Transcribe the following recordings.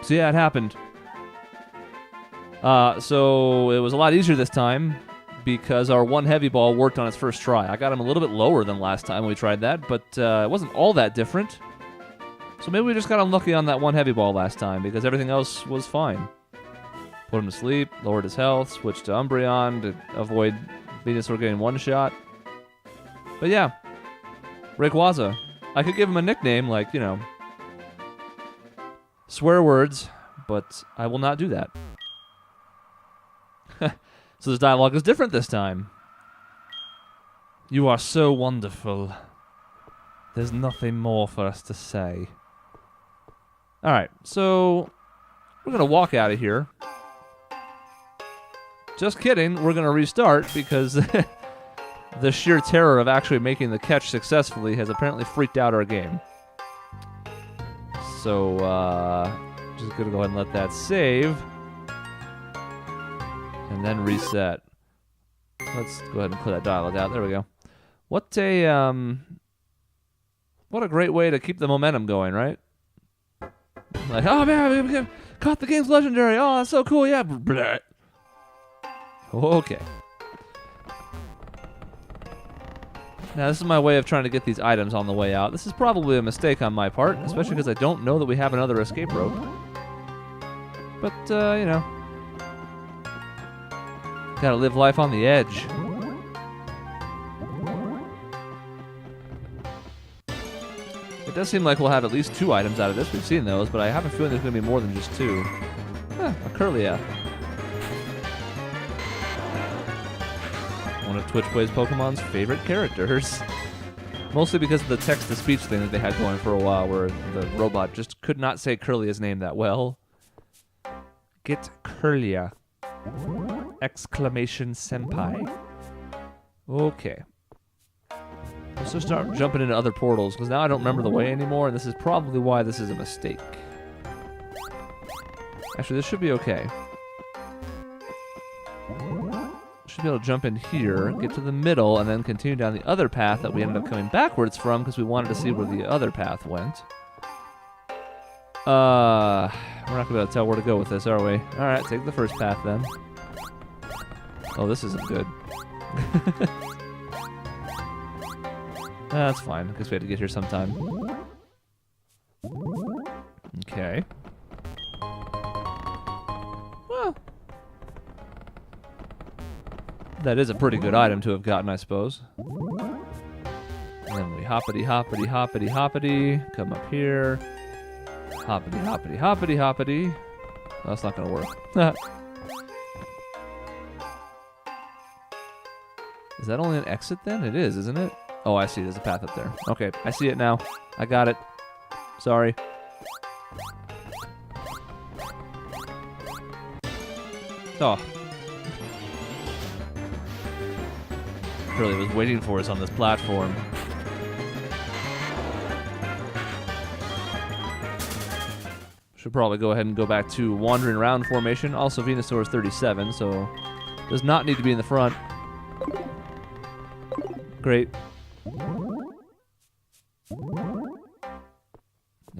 So yeah, it happened. So it was a lot easier this time because our one heavy ball worked on its first try. I got him a little bit lower than last time we tried that, but it wasn't all that different. So maybe we just got unlucky on that one heavy ball last time because everything else was fine. Put him to sleep, lowered his health, switched to Umbreon to avoid Venusaur getting one shot. But yeah, Rayquaza. I could give him a nickname like, you know, swear words, but I will not do that. So this dialogue is different this time. You are so wonderful. There's nothing more for us to say. Alright, so we're going to walk out of here. Just kidding, we're going to restart because the sheer terror of actually making the catch successfully has apparently freaked out our game. So, just going to go ahead and let that save. And then reset. Let's go ahead and put that dialogue out. There we go. What a great way to keep the momentum going, right? Like, oh man, we caught the game's legendary. Oh, that's so cool. Yeah. Blah. Okay. Now, this is my way of trying to get these items on the way out. This is probably a mistake on my part, especially because I don't know that we have another escape rope. But, you know. Gotta live life on the edge. It does seem like we'll have at least 2 items out of this. We've seen those, but I have a feeling there's going to be more than just 2. A Curlia. One of Twitch Plays Pokemon's favorite characters. Mostly because of the text-to-speech thing that they had going for a while, where the robot just could not say Curlia's name that well. Get Curlia! Exclamation senpai. Okay. Let's just start jumping into other portals, because now I don't remember the way anymore, and this is probably why this is a mistake. Actually, this should be okay. Should be able to jump in here, get to the middle, and then continue down the other path that we ended up coming backwards from, because we wanted to see where the other path went. We're not going to be able to tell where to go with this, are we? Alright, take the first path then. Oh, this isn't good. That's fine. I guess we had to get here sometime. Okay. Well. That is a pretty good item to have gotten, I suppose. And then we hoppity, hoppity, hoppity, hoppity. Come up here. Hoppity, hoppity, hoppity, hoppity. Oh, that's not going to work. Is that only an exit then? It is, isn't it? Oh, I see. There's a path up there. Okay, I see it now. I got it. Sorry. Oh. Really was waiting for us on this platform. Should probably go ahead and go back to wandering around formation. Also, Venusaur is 37, so does not need to be in the front. Great.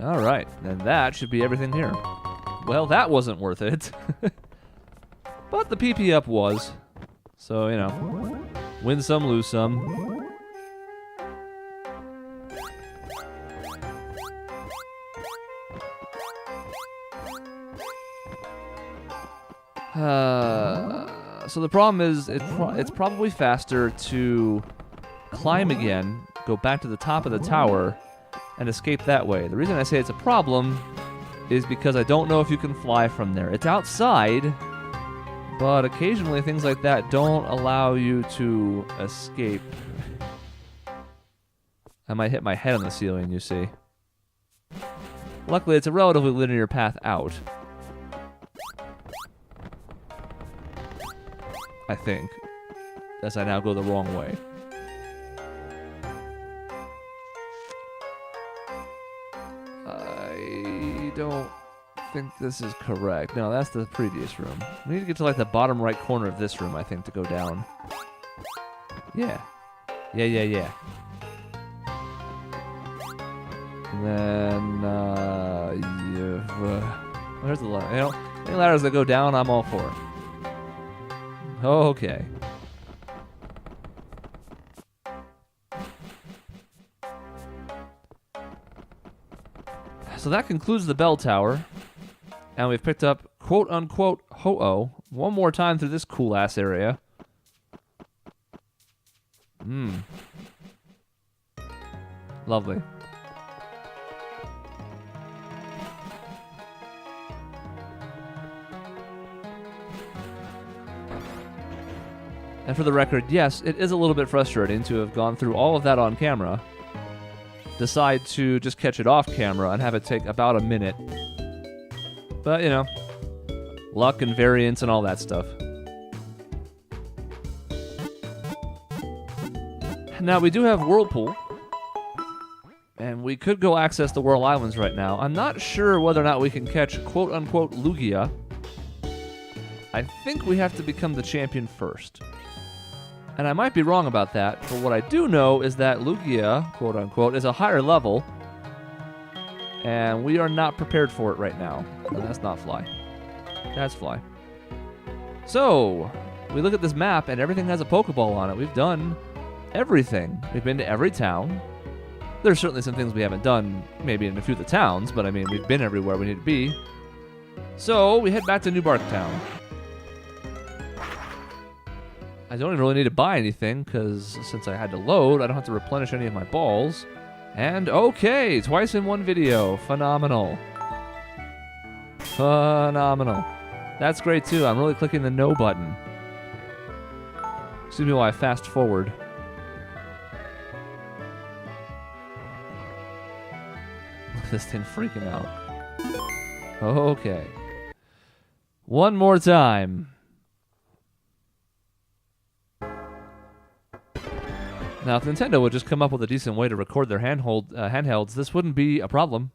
Alright, and that should be everything here. Well, that wasn't worth it. But the PP up was. So, you know, win some, lose some. So the problem is, it's probably faster to climb again, go back to the top of the tower, and escape that way. The reason I say it's a problem is because I don't know if you can fly from there. It's outside, but occasionally things like that don't allow you to escape. I might hit my head on the ceiling, you see. Luckily, it's a relatively linear path out. I think. As I now go the wrong way. I don't think this is correct. No, that's the previous room. We need to get to like the bottom right corner of this room, I think, to go down. Yeah. Yeah. And then, Where's the ladder? You know, any ladders that go down, I'm all for. Okay. So that concludes the bell tower. And we've picked up quote-unquote Ho-Oh one more time through this cool-ass area. Lovely. And for the record, yes, it is a little bit frustrating to have gone through all of that on camera, decide to just catch it off camera, and have it take about a minute. But, you know, luck and variance and all that stuff. Now, we do have Whirlpool, and we could go access the Whirl Islands right now. I'm not sure whether or not we can catch quote-unquote Lugia. I think we have to become the champion first. And I might be wrong about that, but what I do know is that Lugia, quote-unquote, is a higher level, and we are not prepared for it right now. And that's not Fly. That's Fly. So, we look at this map, and everything has a Pokeball on it. We've done everything. We've been to every town. There's certainly some things we haven't done, maybe in a few of the towns, but I mean, we've been everywhere we need to be. So, we head back to New Bark Town. I don't even really need to buy anything, because since I had to load, I don't have to replenish any of my balls. And okay, twice in one video. Phenomenal. Phenomenal. That's great too. I'm really clicking the no button. Excuse me while I fast forward. Look at this thing freaking out. Okay. One more time. Now, if Nintendo would just come up with a decent way to record their handhelds, this wouldn't be a problem.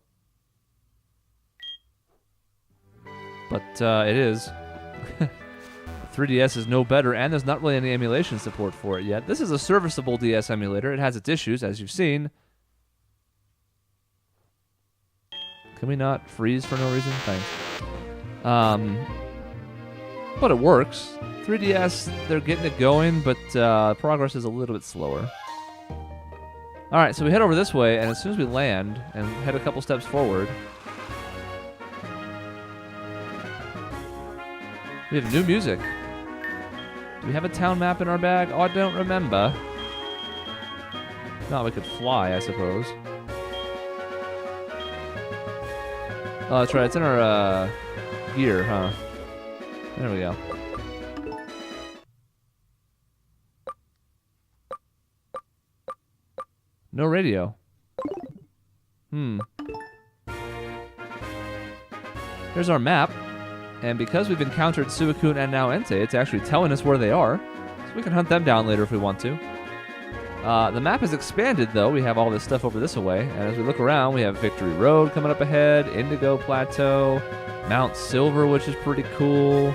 But it is. 3DS is no better, and there's not really any emulation support for it yet. This is a serviceable DS emulator. It has its issues, as you've seen. Can we not freeze for no reason? Thanks. But it works. 3DS, they're getting it going, but progress is a little bit slower. Alright, so we head over this way, and as soon as we land and head a couple steps forward, we have new music. Do we have a town map in our bag? Oh, I don't remember. No, we could fly, I suppose. Oh, that's right. It's in our gear, huh? There we go. No radio. Here's our map. And because we've encountered Suicune and now Entei, it's actually telling us where they are. So we can hunt them down later if we want to. The map has expanded, though. We have all this stuff over this way. And as we look around, we have Victory Road coming up ahead, Indigo Plateau, Mount Silver, which is pretty cool,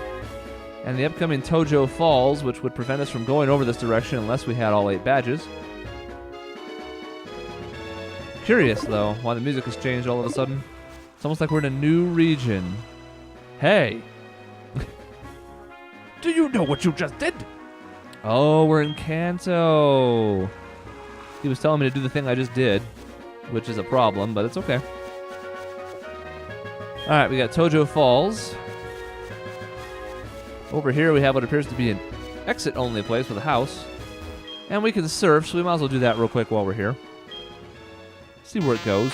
and the upcoming Tojo Falls, which would prevent us from going over this direction unless we had all 8 badges. Curious, though, why the music has changed all of a sudden. It's almost like we're in a new region. Hey! Do you know what you just did? Oh, we're in Kanto. He was telling me to do the thing I just did, which is a problem, but it's okay. Alright, we got Tojo Falls. Over here we have what appears to be an exit-only place with a house. And we can surf, so we might as well do that real quick while we're here. See where it goes.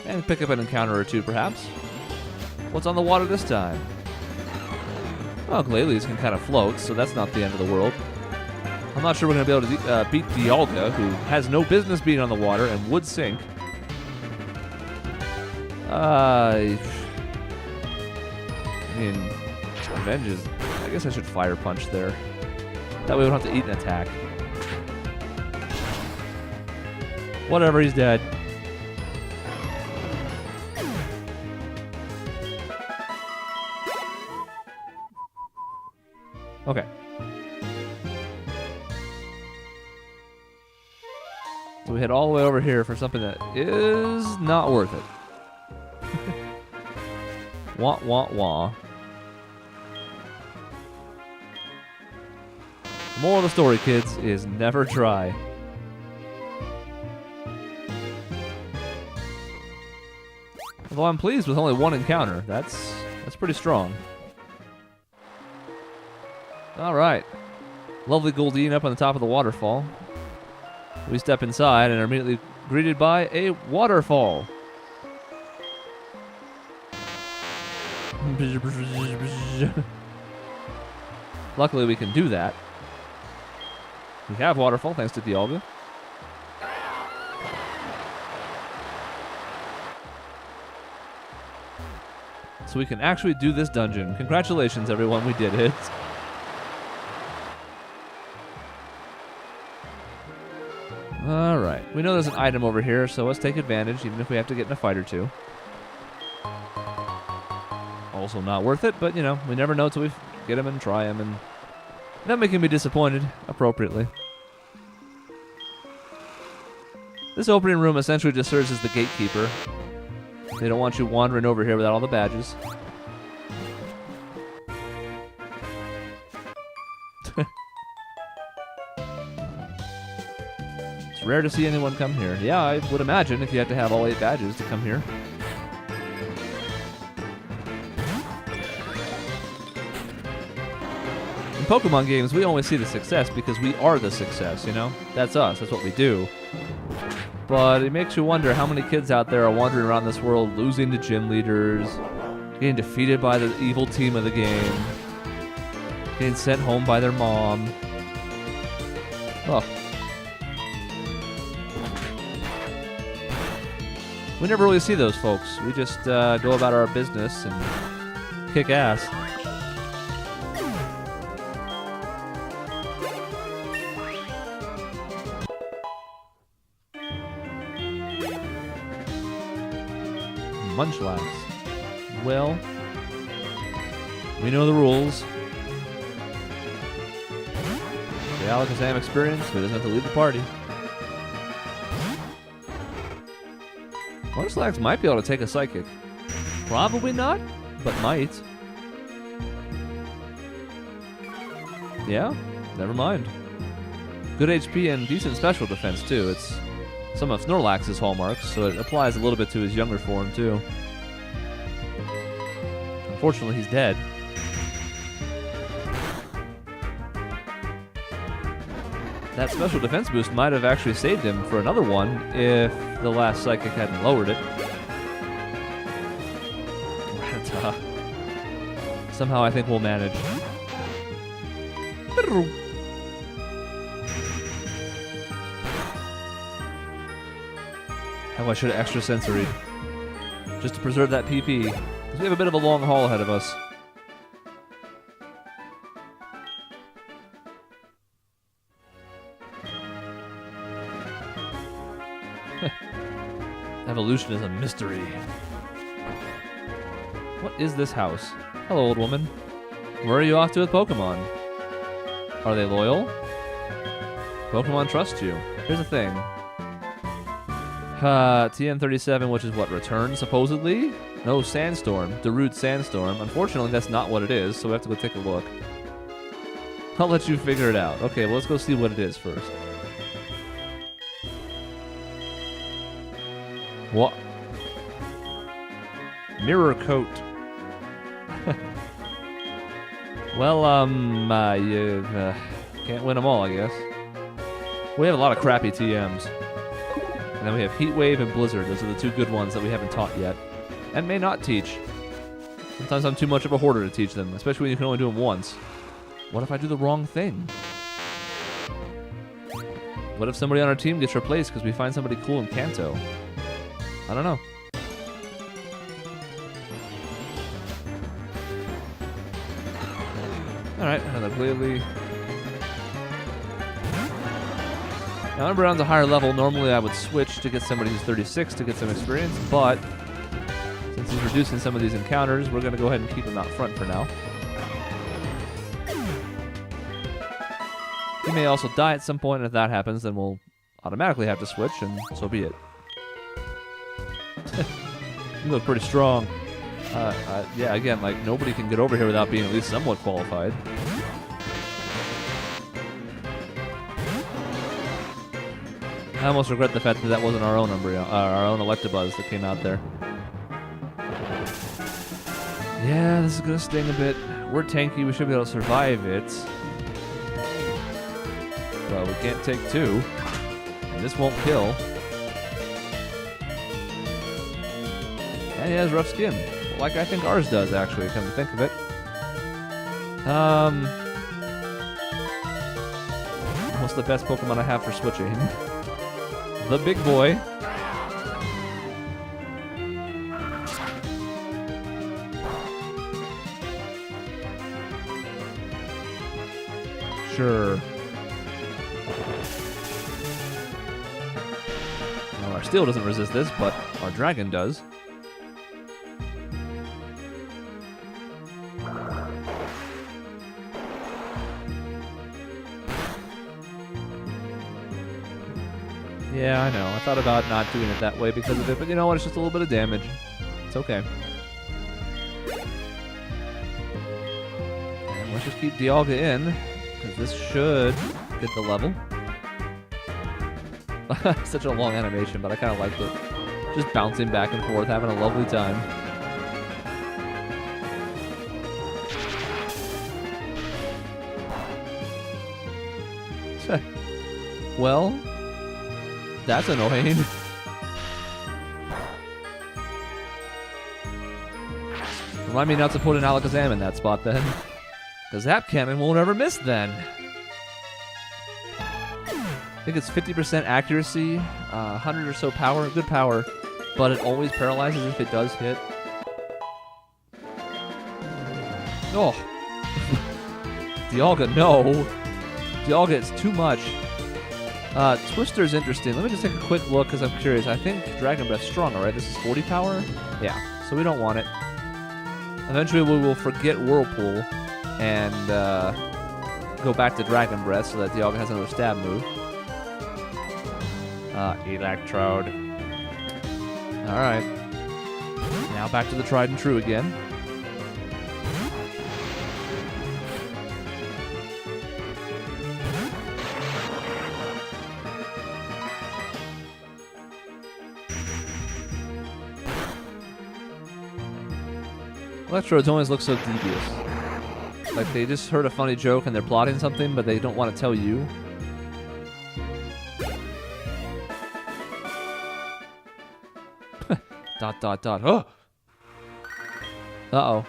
And pick up an encounter or two, perhaps. What's on the water this time? Well, Glalie can kind of float, so that's not the end of the world. I'm not sure we're going to be able to beat Dialga, who has no business being on the water and would sink. I mean, Revenge is... I guess I should Fire Punch there. That way we don't have to eat an attack. Whatever, he's dead. Okay. So we head all the way over here for something that is not worth it. Wah, wah, wah. The moral of the story, kids, is never try. Although I'm pleased with only one encounter. That's pretty strong. Alright. Lovely Goldeen up on the top of the waterfall. We step inside and are immediately greeted by a waterfall. Luckily we can do that. We have waterfall thanks to Dialga. So we can actually do this dungeon. Congratulations everyone, we did it. Alright, we know there's an item over here, so let's take advantage, even if we have to get in a fight or two. Also not worth it, but you know, we never know till we get him and try him, and not making me disappointed, appropriately. This opening room essentially just serves as the gatekeeper. They don't want you wandering over here without all the badges. It's rare to see anyone come here. Yeah, I would imagine if you had to have all 8 badges to come here. In Pokemon games, we always see the success because we are the success, you know? That's us, that's what we do. But it makes you wonder how many kids out there are wandering around this world losing to gym leaders, getting defeated by the evil team of the game, getting sent home by their mom. Oh. We never really see those folks. We just go about our business and kick ass. Munchlax. Well, we know the rules. The Alakazam experience, so he doesn't have to leave the party. Munchlax might be able to take a Psychic. Probably not, but might. Yeah, never mind. Good HP and decent special defense, too. It's some of Snorlax's hallmarks, so it applies a little bit to his younger form, too. Unfortunately, he's dead. That special defense boost might have actually saved him for another one if the last Psychic hadn't lowered it. But, somehow I think we'll manage. How I should have extra sensory. Just to preserve that PP. Because we have a bit of a long haul ahead of us. Evolution is a mystery. What is this house? Hello, old woman. Where are you off to with Pokemon? Are they loyal? Pokemon trust you. Here's the thing. TM37, which is what, return, supposedly? No, Sandstorm. Darude Sandstorm. Unfortunately, that's not what it is, so we have to go take a look. I'll let you figure it out. Okay, well, let's go see what it is first. What? Mirror coat. Well, you can't win them all, I guess. We have a lot of crappy TMs. And then we have Heat Wave and Blizzard. Those are the two good ones that we haven't taught yet. And may not teach. Sometimes I'm too much of a hoarder to teach them, especially when you can only do them once. What if I do the wrong thing? What if somebody on our team gets replaced because we find somebody cool in Kanto? I don't know. Alright, another Glalie. Now, when we're on the higher level, normally I would switch to get somebody who's 36 to get some experience, but since he's reducing some of these encounters, we're going to go ahead and keep him out front for now. He may also die at some point, and if that happens, then we'll automatically have to switch, and so be it. You look pretty strong. Yeah, again, like, nobody can get over here without being at least somewhat qualified. I almost regret the fact that that wasn't our own our own Electabuzz that came out there. Yeah, this is gonna sting a bit. We're tanky, we should be able to survive it. But we can't take two. And this won't kill. And he has rough skin. Like I think ours does, actually, come to think of it. What's the best Pokemon I have for switching? The big boy. Sure. Well, our steel doesn't resist this, but our dragon does. Yeah, I know. I thought about not doing it that way because of it, but you know what? It's just a little bit of damage. It's okay. And let's just keep Dialga in, because this should get the level. Such a long animation, but I kind of liked it. Just bouncing back and forth, having a lovely time. Well, that's annoying. Remind me not to put an Alakazam in that spot then. Because that cannon won't ever miss then. I think it's 50% accuracy, 100 or so power, good power, but it always paralyzes if it does hit. Oh. Dialga, no. Dialga, it's too much. Twister's interesting. Let me just take a quick look because I'm curious. I think Dragon Breath's stronger, right? This is 40 power? Yeah, so we don't want it. Eventually we will forget Whirlpool and go back to Dragon Breath so that Dialga has another stab move. Electrode. Alright. Now back to the tried and true again. Electrodes always look so devious. Like they just heard a funny joke and they're plotting something, but they don't want to tell you. Dot dot dot. Oh! Uh-oh.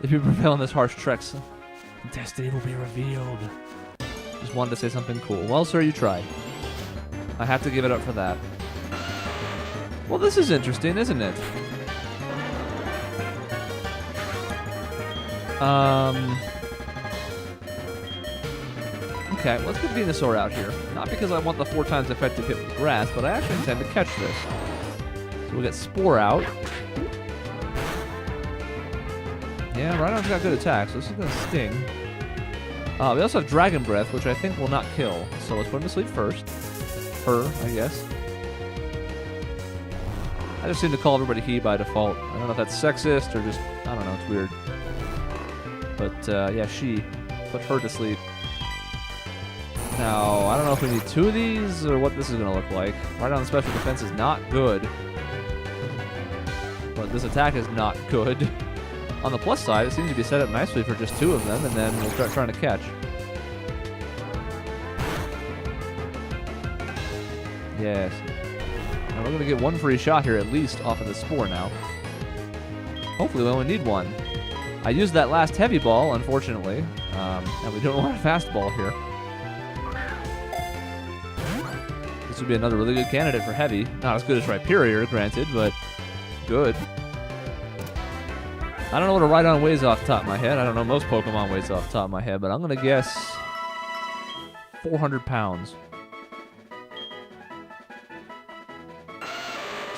If you prevail in this harsh trek, destiny will be revealed. Just wanted to say something cool. Well, sir, you tried. I have to give it up for that. Well, this is interesting, isn't it? Okay, let's get Venusaur out here. Not because I want the 4 times effective hit with grass, but I actually intend to catch this. So we'll get Spore out. Yeah, Rhydon's got good attacks, so this is going to sting. We also have Dragon Breath, which I think will not kill. So let's put him to sleep first. Her, I guess. I just seem to call everybody he by default. I don't know if that's sexist or just, I don't know, it's weird. But, yeah, she. Put her to sleep. Now, I don't know if we need 2 of these or what this is going to look like. Rhydon's special defense is not good. But this attack is not good. On the plus side, it seems to be set up nicely for just 2 of them, and then we'll start trying to catch. Yes. And we're going to get 1 free shot here at least off of the Spore now. Hopefully we only need 1. I used that last heavy ball, unfortunately, and we don't want a fast ball here. This would be another really good candidate for heavy. Not as good as Rhyperior, granted, but good. I don't know what a Rhydon weighs off the top of my head. I don't know most Pokemon weighs off the top of my head, but I'm going to guess 400 pounds.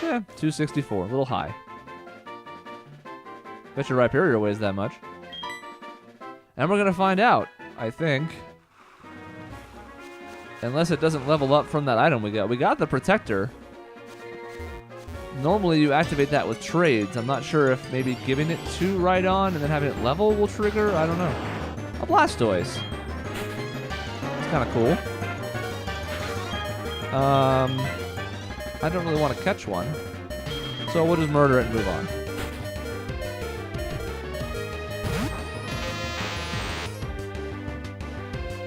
Yeah, 264, a little high. Bet your Rhyperior weighs that much. And we're going to find out, I think. Unless it doesn't level up from that item we got. We got the Protector. Normally you activate that with trades. I'm not sure if maybe giving it to Rhydon and then having it level will trigger. I don't know. A Blastoise. It's kind of cool. I don't really want to catch one. So we'll just murder it and move on.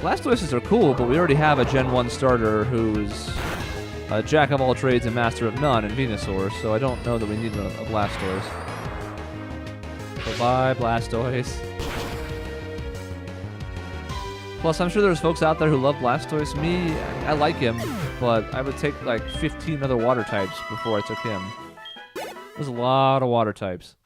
Blastoises are cool, but we already have a Gen 1 starter who's a jack of all trades and master of none in Venusaur, so I don't know that we need a Blastoise. Bye-bye, Blastoise. Plus, I'm sure there's folks out there who love Blastoise. Me, I like him, but I would take like 15 other water types before I took him. There's a lot of water types.